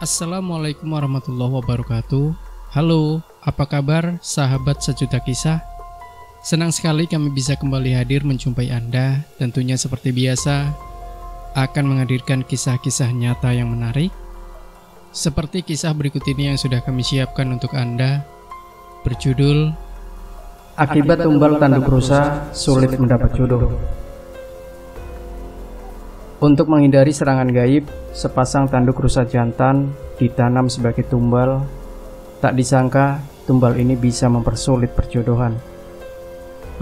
Assalamualaikum warahmatullahi wabarakatuh. Halo, apa kabar sahabat sejuta kisah? Senang sekali kami bisa kembali hadir menjumpai Anda. Tentunya seperti biasa akan menghadirkan kisah-kisah nyata yang menarik, seperti kisah berikut ini yang sudah kami siapkan untuk Anda, berjudul Akibat tumbal tanduk rusa, sulit mendapat jodoh. Untuk menghindari serangan gaib, sepasang tanduk rusa jantan ditanam sebagai tumbal. Tak disangka, tumbal ini bisa mempersulit perjodohan.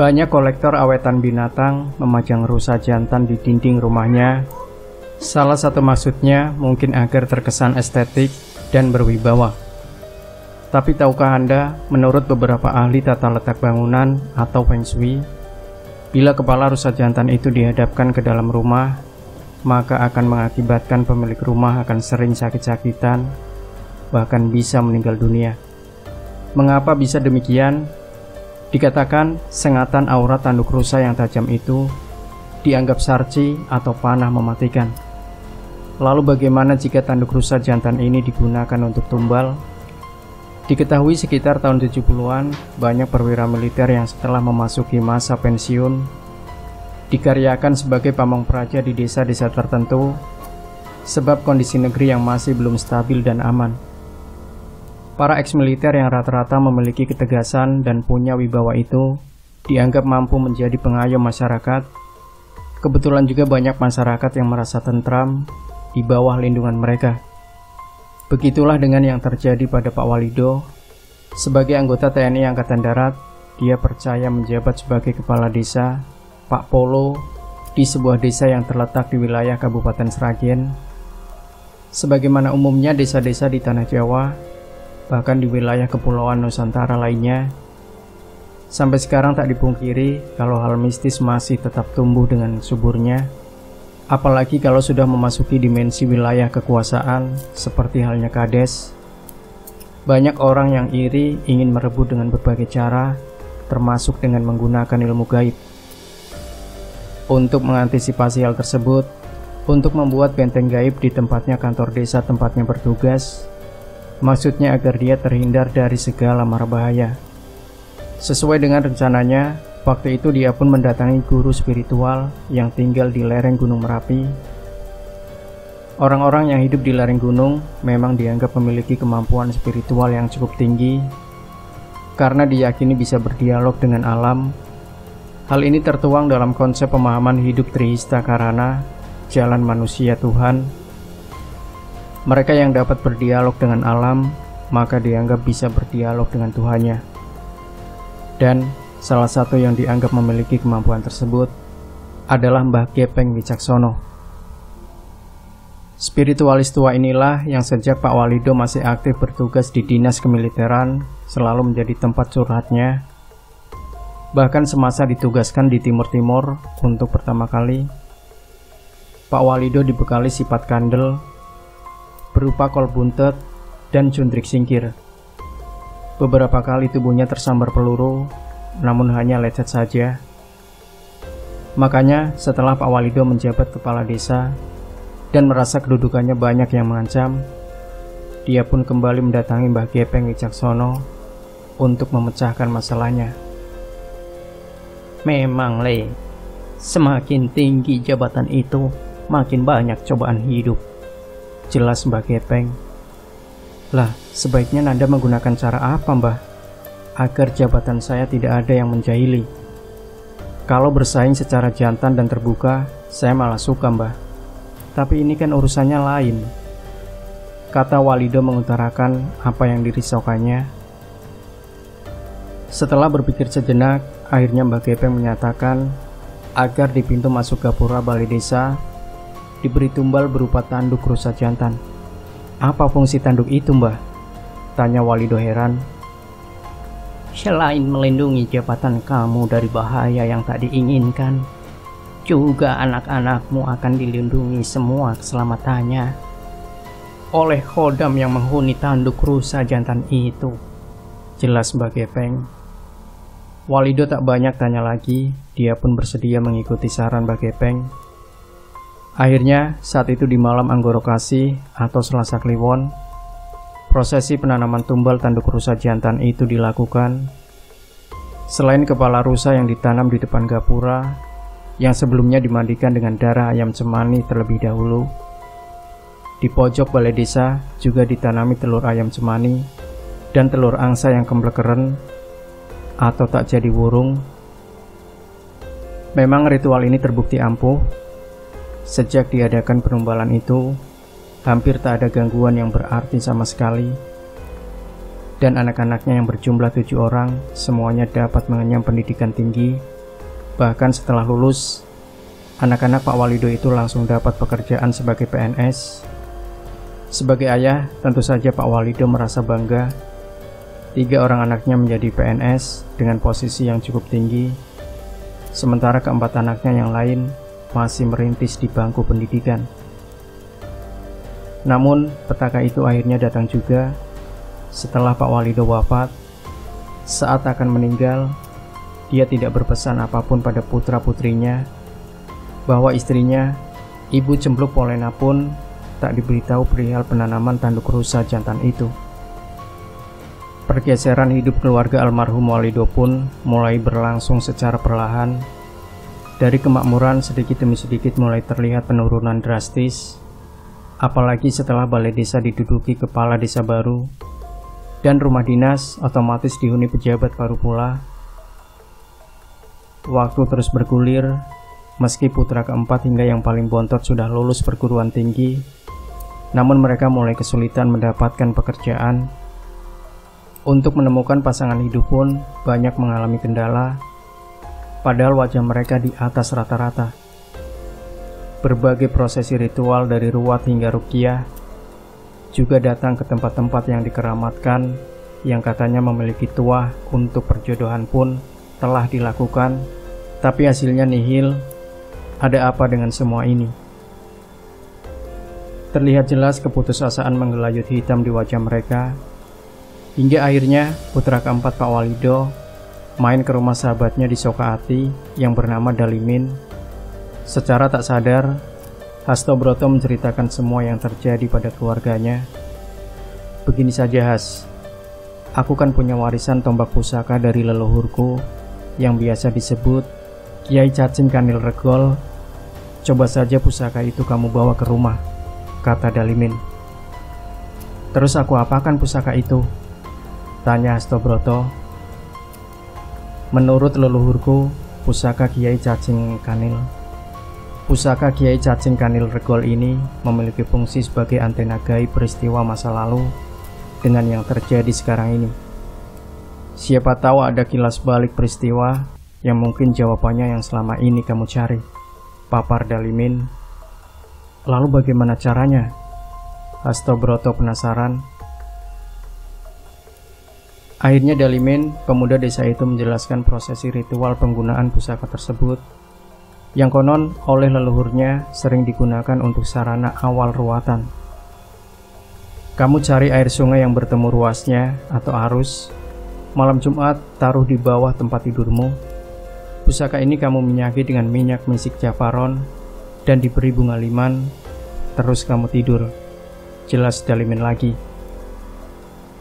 Banyak kolektor awetan binatang memajang rusa jantan di dinding rumahnya. Salah satu maksudnya mungkin agar terkesan estetik dan berwibawa. Tapi tahukah Anda, menurut beberapa ahli tata letak bangunan atau Feng Shui, bila kepala rusa jantan itu dihadapkan ke dalam rumah, maka akan mengakibatkan pemilik rumah akan sering sakit-sakitan, bahkan bisa meninggal dunia. Mengapa bisa demikian? Dikatakan sengatan aura tanduk rusa yang tajam itu dianggap sarci atau panah mematikan. Lalu bagaimana jika tanduk rusa jantan ini digunakan untuk tumbal? Diketahui sekitar tahun 70-an, banyak perwira militer yang setelah memasuki masa pensiun dikaryakan sebagai pamong praja di desa-desa tertentu, sebab kondisi negeri yang masih belum stabil dan aman. Para ex-militer yang rata-rata memiliki ketegasan dan punya wibawa itu dianggap mampu menjadi pengayom masyarakat. Kebetulan juga banyak masyarakat yang merasa tentram di bawah lindungan mereka. Begitulah dengan yang terjadi pada Pak Walido. Sebagai anggota TNI Angkatan Darat, dia percaya menjabat sebagai kepala desa Pak Polo di sebuah desa yang terletak di wilayah Kabupaten Sragen. Sebagaimana umumnya desa-desa di Tanah Jawa, bahkan di wilayah Kepulauan Nusantara lainnya, sampai sekarang tak dipungkiri kalau hal mistis masih tetap tumbuh dengan suburnya, apalagi kalau sudah memasuki dimensi wilayah kekuasaan seperti halnya Kades. Banyak orang yang iri ingin merebut dengan berbagai cara, termasuk dengan menggunakan ilmu gaib. Untuk mengantisipasi hal tersebut, untuk membuat benteng gaib di tempatnya kantor desa tempatnya bertugas, maksudnya agar dia terhindar dari segala mara bahaya. Sesuai dengan rencananya, waktu itu dia pun mendatangi guru spiritual yang tinggal di lereng Gunung Merapi. Orang-orang yang hidup di lereng gunung memang dianggap memiliki kemampuan spiritual yang cukup tinggi, karena diyakini bisa berdialog dengan alam. Hal ini tertuang dalam konsep pemahaman hidup Trihista Karana, jalan manusia Tuhan. Mereka yang dapat berdialog dengan alam, maka dianggap bisa berdialog dengan Tuhannya. Dan salah satu yang dianggap memiliki kemampuan tersebut adalah Mbah Gepeng Wicaksono. Spiritualis tua inilah yang sejak Pak Walido masih aktif bertugas di dinas kemiliteran selalu menjadi tempat curhatnya. Bahkan semasa ditugaskan di Timur-Timur untuk pertama kali, Pak Walido dibekali sifat kandel berupa kol buntet dan cundrik singkir. Beberapa kali tubuhnya tersambar peluru, namun hanya lecet saja. Makanya setelah Pak Walido menjabat kepala desa dan merasa kedudukannya banyak yang mengancam, dia pun kembali mendatangi Mbah Gepeng Wicaksono untuk memecahkan masalahnya. Memang semakin tinggi jabatan itu, makin banyak cobaan hidup, jelas Mbah Gepeng. Lah, sebaiknya Nanda menggunakan cara apa, Mbah? Agar jabatan saya tidak ada yang menjahili. Kalau bersaing secara jantan dan terbuka, saya malah suka, Mbah. Tapi ini kan urusannya lain, kata Walido mengutarakan apa yang dirisaukannya. Setelah berpikir sejenak, akhirnya Mbah Gepeng menyatakan agar di pintu masuk gapura balai desa diberi tumbal berupa tanduk rusa jantan. Apa fungsi tanduk itu, Mbah? Tanya Walido heran. Selain melindungi jabatan kamu dari bahaya yang tak diinginkan, juga anak-anakmu akan dilindungi semua keselamatannya oleh khodam yang menghuni tanduk rusa jantan itu, jelas Mbah Gepeng. Walido tak banyak tanya lagi, dia pun bersedia mengikuti saran Mbah Gepeng. Akhirnya, saat itu di malam Anggoro Kasih atau Selasa Kliwon, Prosesi penanaman tumbal tanduk rusa jantan itu dilakukan. Selain kepala rusa yang ditanam di depan gapura, yang sebelumnya dimandikan dengan darah ayam cemani terlebih dahulu, di pojok balai desa juga ditanami telur ayam cemani dan telur angsa yang kemblekeren atau tak jadi wurung. Memang ritual ini terbukti ampuh. Sejak diadakan penumbalan itu, hampir tak ada gangguan yang berarti sama sekali. Dan anak-anaknya yang berjumlah 7 orang semuanya dapat mengenyam pendidikan tinggi. Bahkan setelah lulus, anak-anak Pak Walido itu langsung dapat pekerjaan sebagai PNS. Sebagai ayah, tentu saja Pak Walido merasa bangga. 3 orang anaknya menjadi PNS dengan posisi yang cukup tinggi, sementara keempat anaknya yang lain masih merintis di bangku pendidikan. Namun, petaka itu akhirnya datang juga setelah Pak Walido wafat. Saat akan meninggal, dia tidak berpesan apapun pada putra-putrinya bahwa istrinya, Ibu Cempluk Polena pun tak diberitahu perihal penanaman tanduk rusa jantan itu. Pergeseran hidup keluarga almarhum Walido pun mulai berlangsung secara perlahan. Dari kemakmuran sedikit demi sedikit mulai terlihat penurunan drastis, apalagi setelah balai desa diduduki kepala desa baru dan rumah dinas otomatis dihuni pejabat baru pula. Waktu terus bergulir, meski putra keempat hingga yang paling bontot sudah lulus perguruan tinggi, namun mereka mulai kesulitan mendapatkan pekerjaan. Untuk menemukan pasangan hidup pun banyak mengalami kendala, padahal wajah mereka di atas rata-rata. Berbagai prosesi ritual dari ruwat hingga ruqyah juga datang ke tempat-tempat yang dikeramatkan, yang katanya memiliki tuah untuk perjodohan pun telah dilakukan, tapi hasilnya nihil. Ada apa dengan semua ini? Terlihat jelas keputusasaan menggelayut hitam di wajah mereka, hingga akhirnya putra keempat Pak Walido main ke rumah sahabatnya di Sokaati yang bernama Dalimin. Secara tak sadar, Hasto Broto menceritakan semua yang terjadi pada keluarganya. Begini saja, Has, aku kan punya warisan tombak pusaka dari leluhurku yang biasa disebut Kiai Cacing Kanil Regol. Coba saja pusaka itu kamu bawa ke rumah, kata Dalimin. Terus aku apakan pusaka itu? Tanya Hasto Broto. Menurut leluhurku, pusaka Kiai Cacing Kanil Regol ini memiliki fungsi sebagai antena gaib peristiwa masa lalu dengan yang terjadi sekarang ini. Siapa tahu ada kilas balik peristiwa yang mungkin jawabannya yang selama ini kamu cari, papar Dalimin. Lalu bagaimana caranya? Hasto Broto penasaran. Akhirnya Dalimin, pemuda desa itu, menjelaskan prosesi ritual penggunaan pusaka tersebut, yang konon oleh leluhurnya sering digunakan untuk sarana awal ruwatan. Kamu cari air sungai yang bertemu ruasnya atau arus, malam Jumat taruh di bawah tempat tidurmu. Pusaka ini kamu minyaki dengan minyak misik jafaron dan diberi bunga liman, terus kamu tidur. Jelas Dalimin lagi.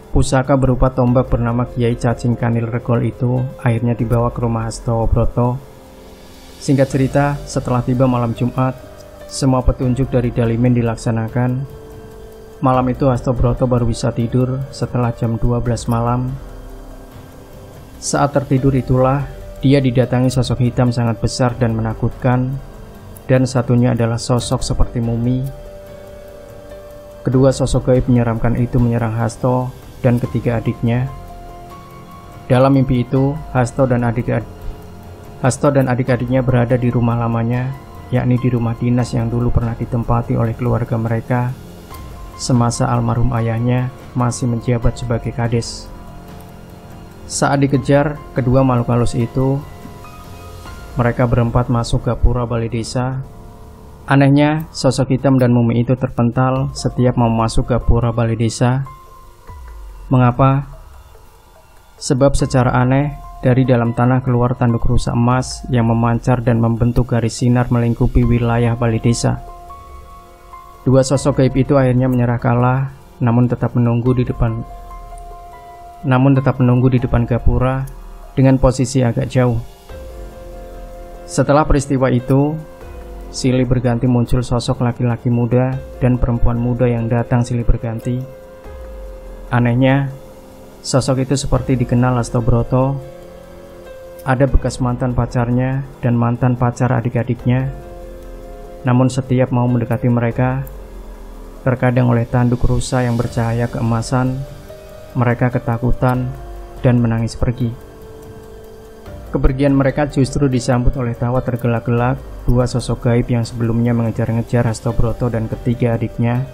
Pusaka berupa tombak bernama Kiai Cacing Kanil Regol itu akhirnya dibawa ke rumah Hasto Broto. Singkat cerita, setelah tiba malam Jumat, semua petunjuk dari Dalimin dilaksanakan. Malam itu Hasto Broto baru bisa tidur setelah jam 12 malam. Saat tertidur itulah dia didatangi sosok hitam sangat besar dan menakutkan, dan satunya adalah sosok seperti mumi. Kedua sosok gaib menyeramkan itu menyerang Hasto dan ketiga adiknya. Dalam mimpi itu, Hasto dan adik-adiknya berada di rumah lamanya, yakni di rumah dinas yang dulu pernah ditempati oleh keluarga mereka semasa almarhum ayahnya masih menjabat sebagai kades. Saat dikejar kedua makhluk halus itu, mereka berempat masuk gapura balai desa. Anehnya, sosok hitam dan mumi itu terpental setiap mau masuk gapura balai desa. Mengapa? Sebab secara aneh, dari dalam tanah keluar tanduk rusa emas yang memancar dan membentuk garis sinar melingkupi wilayah balai desa. Dua sosok gaib itu akhirnya menyerah kalah namun tetap menunggu di depan gapura dengan posisi agak jauh. Setelah peristiwa itu, silih berganti muncul sosok laki-laki muda dan perempuan muda yang datang silih berganti. Anehnya, sosok itu seperti dikenal Hastobroto. Ada bekas mantan pacarnya dan mantan pacar adik-adiknya. Namun setiap mau mendekati mereka, terkadang oleh tanduk rusa yang bercahaya keemasan, mereka ketakutan dan menangis pergi. Kepergian mereka justru disambut oleh tawa tergelak-gelak dua sosok gaib yang sebelumnya mengejar-ngejar Hastobroto dan ketiga adiknya.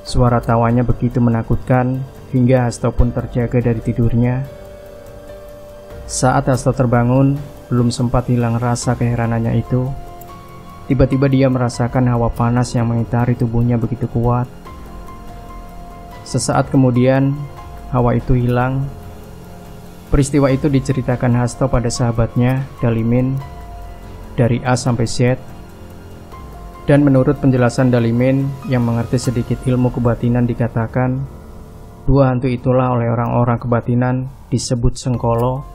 Suara tawanya begitu menakutkan hingga Hasto pun terjaga dari tidurnya. Saat Hasto terbangun, belum sempat hilang rasa keheranannya itu. Tiba-tiba dia merasakan hawa panas yang mengitari tubuhnya begitu kuat. Sesaat kemudian, hawa itu hilang. Peristiwa itu diceritakan Hasto pada sahabatnya, Dalimin, dari A sampai Z. Dan menurut penjelasan Dalimin yang mengerti sedikit ilmu kebatinan dikatakan, dua hantu itulah oleh orang-orang kebatinan disebut Sengkolo.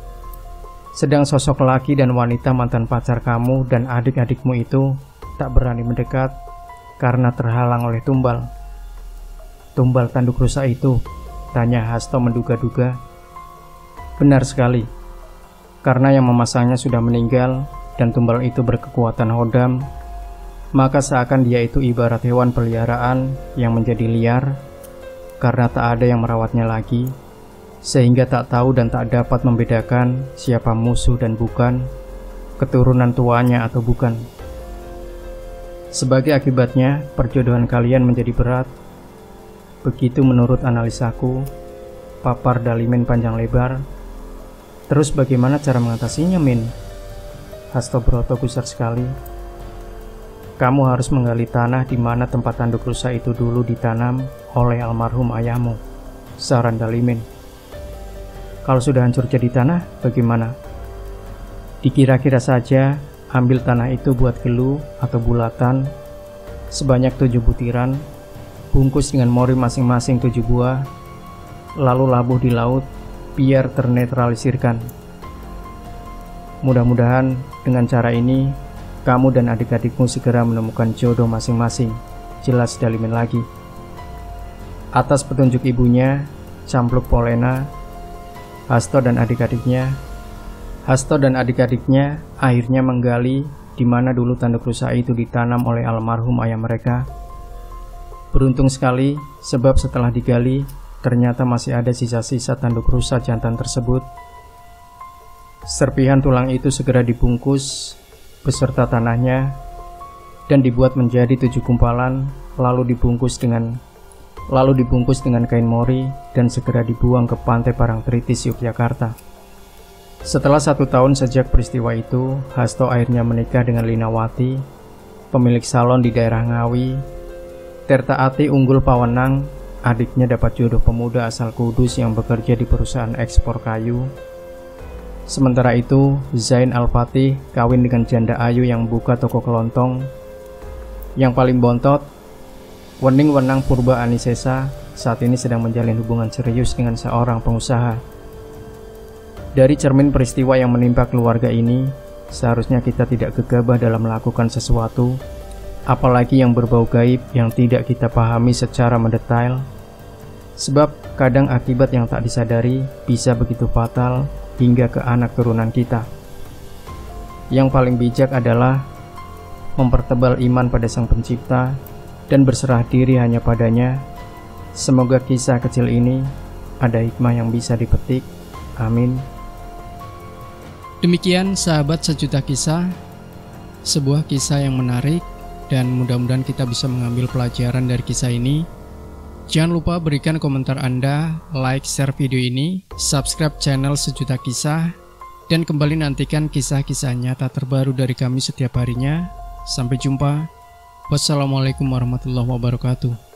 Sedang sosok laki dan wanita mantan pacar kamu dan adik-adikmu itu tak berani mendekat karena terhalang oleh tumbal. Tumbal tanduk rusa itu, tanya Hasto menduga-duga. Benar sekali, karena yang memasangnya sudah meninggal dan tumbal itu berkekuatan hodam, maka seakan dia itu ibarat hewan peliharaan yang menjadi liar karena tak ada yang merawatnya lagi, sehingga tak tahu dan tak dapat membedakan siapa musuh dan bukan, keturunan tuanya atau bukan. Sebagai akibatnya, perjodohan kalian menjadi berat. Begitu menurut analisaku, papar Dalimin panjang lebar. Terus bagaimana cara mengatasinya, Min? Hastobroto gusar sekali. Kamu harus menggali tanah di mana tempat tanduk rusa itu dulu ditanam oleh almarhum ayahmu, saran Dalimin. Kalau sudah hancur jadi tanah, bagaimana? Dikira-kira saja, ambil tanah itu buat gelu atau bulatan sebanyak 7 butiran, bungkus dengan mori masing-masing 7 buah, lalu labuh di laut biar ternetralisirkan. Mudah-mudahan dengan cara ini, kamu dan adik-adikmu segera menemukan jodoh masing-masing, jelas Dalimin lagi. Atas petunjuk ibunya, Campluk Polena, Hasto dan adik-adiknya akhirnya menggali di mana dulu tanduk rusa itu ditanam oleh almarhum ayah mereka. Beruntung sekali, sebab setelah digali, ternyata masih ada sisa-sisa tanduk rusa jantan tersebut. Serpihan tulang itu segera dibungkus beserta tanahnya dan dibuat menjadi 7 gumpalan, lalu dibungkus dengan kain mori dan segera dibuang ke pantai Parangtritis, Yogyakarta. Setelah 1 tahun sejak peristiwa itu, Hasto akhirnya menikah dengan Linawati, pemilik salon di daerah Ngawi. Tertaati Unggul Pawenang, adiknya dapat jodoh pemuda asal Kudus yang bekerja di perusahaan ekspor kayu. Sementara itu, Zain Al-Fatih kawin dengan janda ayu yang buka toko kelontong. Yang paling bontot, Wening Wenang Purba Anisesa saat ini sedang menjalin hubungan serius dengan seorang pengusaha. Dari cermin peristiwa yang menimpa keluarga ini, seharusnya kita tidak gegabah dalam melakukan sesuatu, apalagi yang berbau gaib yang tidak kita pahami secara mendetail. Sebab kadang akibat yang tak disadari bisa begitu fatal hingga ke anak turunan kita. Yang paling bijak adalah mempertebal iman pada Sang Pencipta dan berserah diri hanya padanya. Semoga kisah kecil ini ada hikmah yang bisa dipetik. Amin. Demikian sahabat sejuta kisah, sebuah kisah yang menarik dan mudah-mudahan kita bisa mengambil pelajaran dari kisah ini. Jangan lupa berikan komentar Anda, like, share video ini, subscribe channel Sejuta Kisah, dan kembali nantikan kisah-kisah nyata terbaru dari kami setiap harinya. Sampai jumpa. Wassalamualaikum warahmatullahi wabarakatuh.